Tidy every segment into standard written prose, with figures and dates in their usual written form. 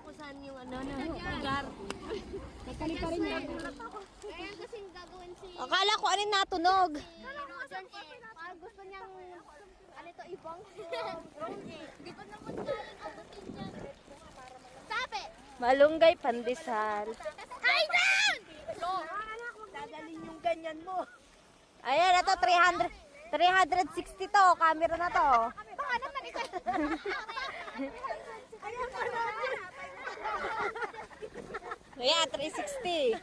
kung saan yung ano na lugar. Nagkali pa rin yan. Kaya kasing gagawin si... Akala ko ano natunog. John parang gusto niyang... Ano ito, ibang? Di ba naman kayang abutin niya? Stop it! Malunggay pandesal. Hi, Dan! Dadalhin yung ganyan mo. Ayan, ito 360 to. Camera na to. Baka naman ito. Ayan, 360.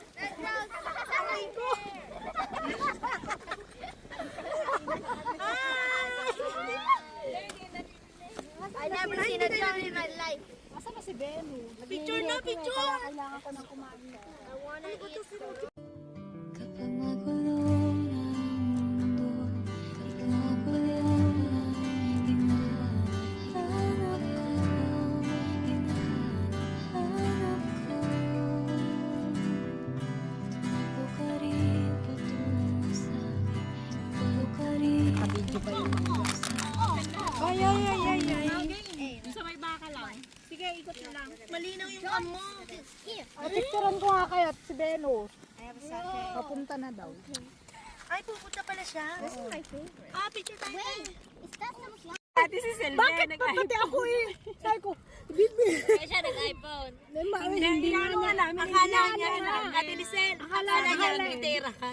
I never seen a John in my life. Asa na si Beno? Picture na, picture! Kaya kailangan ko ng kumain. I wanna eat. Kapag magulo na ang mundo, ikaw ako lang ang hinahanap ko, hinahanap ko. Tumakbo ka rin patungo sa'kin, ikaw ka rin patungo sa'kin. Ay. Sa may baka lang. Sige, ikot na lang. Malinaw yung amo. Picturean ko nga kayo at si Beno. Papunta na daw. Ay, pupunta pala siya. This is my favorite. Ah, picture tayo. Is that so much? Bakit pa pati ako eh? Sabi ko, Bibi. Kaya siya nag-iPhone. Hindi nga namin. Akala niya, Ate Lisel, akala niya nagtitira ka.